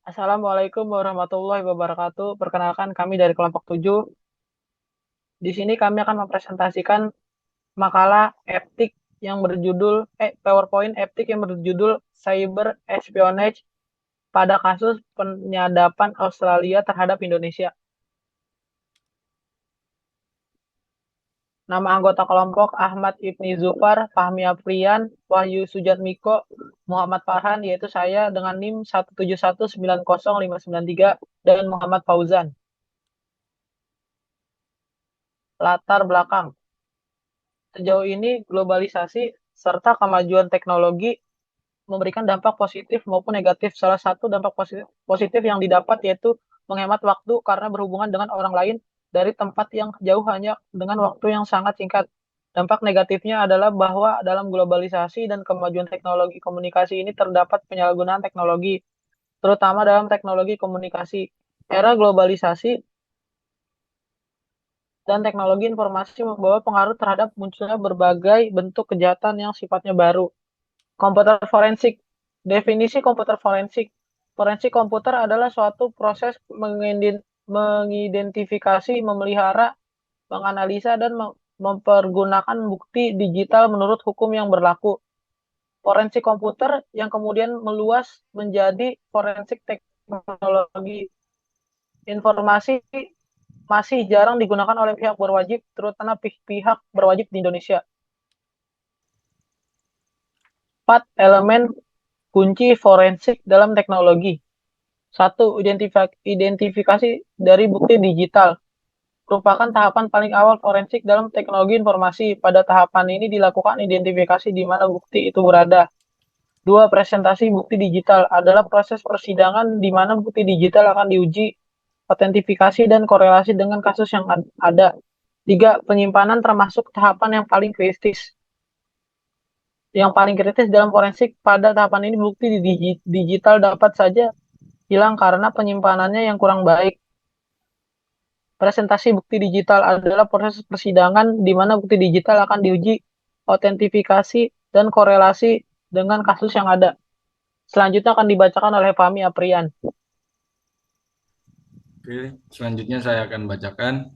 Assalamualaikum warahmatullahi wabarakatuh. Perkenalkan kami dari kelompok 7. Di sini kami akan mempresentasikan makalah etik yang berjudul PowerPoint etik yang berjudul Cyber Espionage pada kasus penyadapan Australia terhadap Indonesia. Nama anggota kelompok Ahmad Ibni Zufar, Fahmi Afrian, Wahyu Sujatmiko, Muhammad Farhan, yaitu saya dengan NIM 171905993 dan Muhammad Fauzan. Latar belakang. Sejauh ini globalisasi serta kemajuan teknologi memberikan dampak positif maupun negatif. Salah satu dampak positif yang didapat yaitu menghemat waktu karena berhubungan dengan orang lain dari tempat yang jauh hanya dengan waktu yang sangat singkat. Dampak negatifnya adalah bahwa dalam globalisasi dan kemajuan teknologi komunikasi ini terdapat penyalahgunaan teknologi, terutama dalam teknologi komunikasi. Era globalisasi dan teknologi informasi membawa pengaruh terhadap munculnya berbagai bentuk kejahatan yang sifatnya baru. Komputer forensik. Definisi komputer forensik. Forensik komputer adalah suatu proses mengidentifikasi, memelihara, menganalisa, dan mempergunakan bukti digital menurut hukum yang berlaku. Forensik komputer yang kemudian meluas menjadi forensik teknologi informasi masih jarang digunakan oleh pihak berwajib, terutama pihak berwajib di Indonesia. 4 elemen kunci forensik dalam teknologi. Satu, identifikasi dari bukti digital. Merupakan tahapan paling awal forensik dalam teknologi informasi. Pada tahapan ini dilakukan identifikasi di mana bukti itu berada. Dua, presentasi bukti digital adalah proses persidangan di mana bukti digital akan diuji, otentifikasi, dan korelasi dengan kasus yang ada. Tiga, penyimpanan termasuk tahapan yang paling kritis. Yang paling kritis dalam forensik pada tahapan ini bukti digital dapat saja hilang karena penyimpanannya yang kurang baik. Presentasi bukti digital adalah proses persidangan di mana bukti digital akan diuji, otentifikasi, dan korelasi dengan kasus yang ada. Selanjutnya akan dibacakan oleh Fahmi Aprian. Oke, selanjutnya saya akan bacakan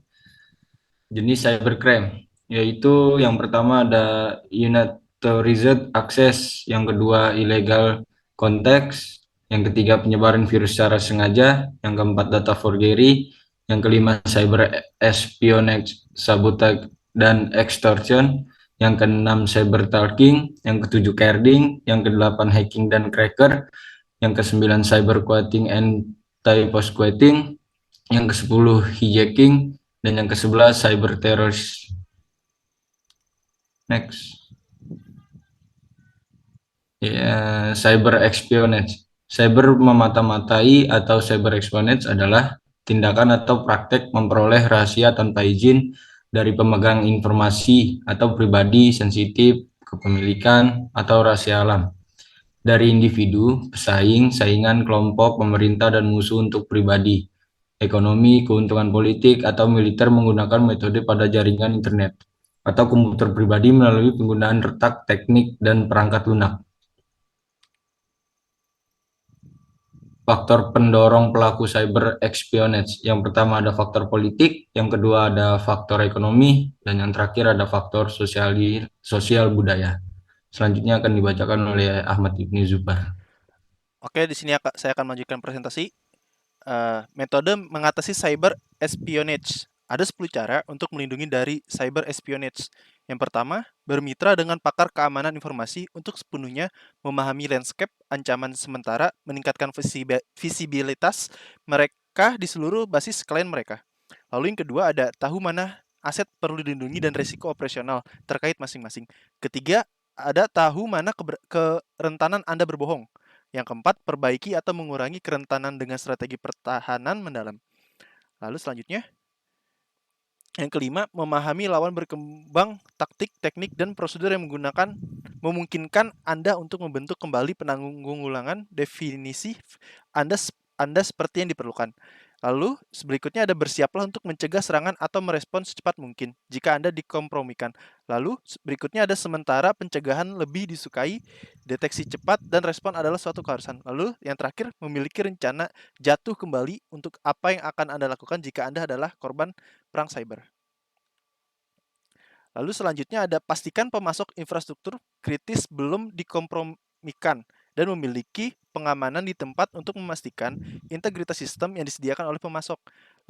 jenis cybercrime, yaitu yang pertama ada unauthorized access, yang kedua illegal context, yang ketiga penyebaran virus secara sengaja, yang keempat data forgery, yang kelima cyber espionage, sabotage, dan extortion, yang keenam cyber talking, yang ketujuh carding, yang kedelapan hacking dan cracker, yang kesembilan cyber quoting and typos quoting, yang ke-10 hijacking, dan yang ke-11 cyber terrorist. Next. Ya, cyber espionage. Cyber memata-matai atau cyber espionage adalah tindakan atau praktek memperoleh rahasia tanpa izin dari pemegang informasi atau pribadi sensitif, kepemilikan, atau rahasia alam dari individu, pesaing, saingan, kelompok, pemerintah, dan musuh untuk pribadi, ekonomi, keuntungan politik, atau militer menggunakan metode pada jaringan internet atau komputer pribadi melalui penggunaan retak, teknik, dan perangkat lunak. Faktor pendorong pelaku cyber espionage. Yang pertama ada faktor politik, yang kedua ada faktor ekonomi, dan yang terakhir ada faktor sosial budaya. Selanjutnya akan dibacakan oleh Ahmad Ibni Zubar. Oke, di sini saya akan melanjutkan presentasi. Metode mengatasi cyber espionage. Ada 10 cara untuk melindungi dari cyber espionage. Yang pertama, bermitra dengan pakar keamanan informasi untuk sepenuhnya memahami landscape ancaman sementara, meningkatkan visibilitas mereka di seluruh basis klien mereka. Lalu yang kedua ada tahu mana aset perlu dilindungi dan risiko operasional terkait masing-masing. Ketiga, ada tahu mana kerentanan Anda berbohong. Yang keempat, perbaiki atau mengurangi kerentanan dengan strategi pertahanan mendalam. Lalu selanjutnya, yang kelima, memahami lawan berkembang taktik, teknik, dan prosedur yang memungkinkan Anda untuk membentuk kembali penanggulangan definisi Anda seperti yang diperlukan. Lalu berikutnya ada bersiaplah untuk mencegah serangan atau merespon secepat mungkin jika Anda dikompromikan. Lalu berikutnya ada sementara pencegahan lebih disukai, deteksi cepat dan respon adalah suatu keharusan. Lalu yang terakhir memiliki rencana jatuh kembali untuk apa yang akan Anda lakukan jika Anda adalah korban perang cyber. Lalu selanjutnya ada pastikan pemasok infrastruktur kritis belum dikompromikan dan memiliki pengamanan di tempat untuk memastikan integritas sistem yang disediakan oleh pemasok.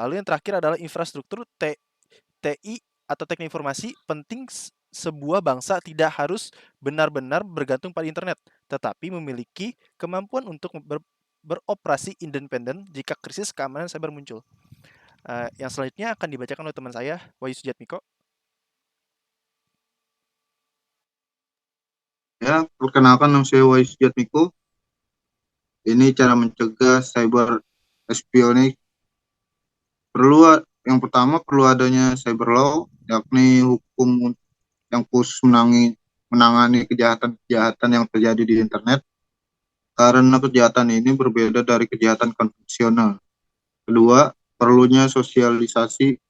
Lalu yang terakhir adalah infrastruktur TI atau teknik informasi. Penting sebuah bangsa tidak harus benar-benar bergantung pada internet, tetapi memiliki kemampuan untuk beroperasi independen jika krisis keamanan cyber muncul. Yang selanjutnya akan dibacakan oleh teman saya, Wahyu Sujatmiko. Ya, perkenalkan nama saya Wahyu Sujatmiko. Ini cara mencegah cyber espionage. Yang pertama perlu adanya cyber law, yakni hukum yang khusus menangani kejahatan-kejahatan yang terjadi di internet. Karena kejahatan ini berbeda dari kejahatan konvensional. Kedua, perlunya sosialisasi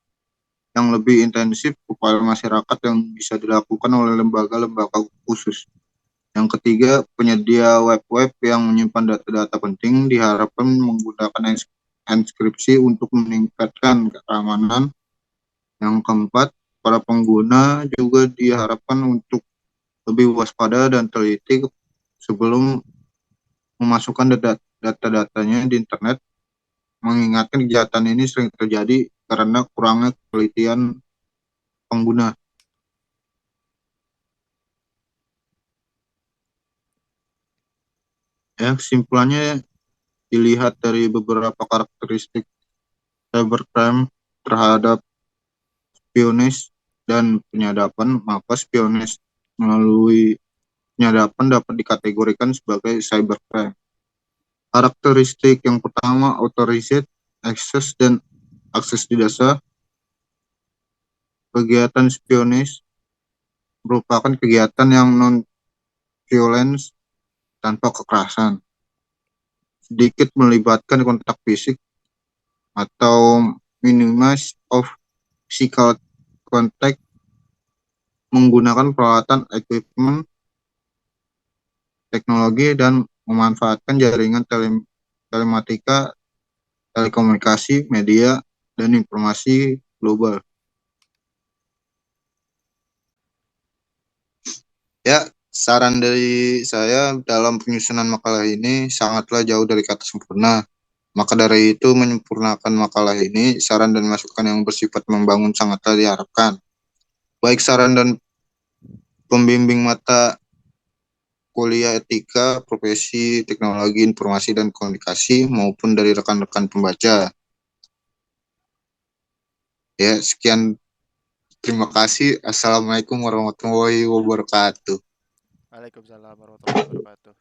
yang lebih intensif kepada masyarakat yang bisa dilakukan oleh lembaga-lembaga khusus. Yang ketiga, penyedia web-web yang menyimpan data-data penting diharapkan menggunakan enkripsi untuk meningkatkan keamanan. Yang keempat, para pengguna juga diharapkan untuk lebih waspada dan teliti sebelum memasukkan data-datanya di internet, mengingatkan kejahatan ini sering terjadi karena kurangnya penelitian pengguna. Ya, kesimpulannya dilihat dari beberapa karakteristik cybercrime terhadap spionage dan penyadapan, maka spionage melalui penyadapan dapat dikategorikan sebagai cybercrime. Karakteristik yang pertama, authorized access dan akses di dasar. Kegiatan spionage merupakan kegiatan yang non-violence tanpa kekerasan, sedikit melibatkan kontak fisik atau minimize of physical contact, menggunakan peralatan equipment teknologi dan memanfaatkan jaringan telematika, telekomunikasi, media, dan informasi global. Ya, saran dari saya dalam penyusunan makalah ini sangatlah jauh dari kata sempurna. Maka dari itu menyempurnakan makalah ini, saran dan masukan yang bersifat membangun sangatlah diharapkan. Baik saran dan pembimbing mata kuliah etika, profesi, teknologi, informasi, dan komunikasi maupun dari rekan-rekan pembaca. Ya, sekian. Terima kasih. Assalamualaikum warahmatullahi wabarakatuh. Waalaikumsalam warahmatullahi wabarakatuh.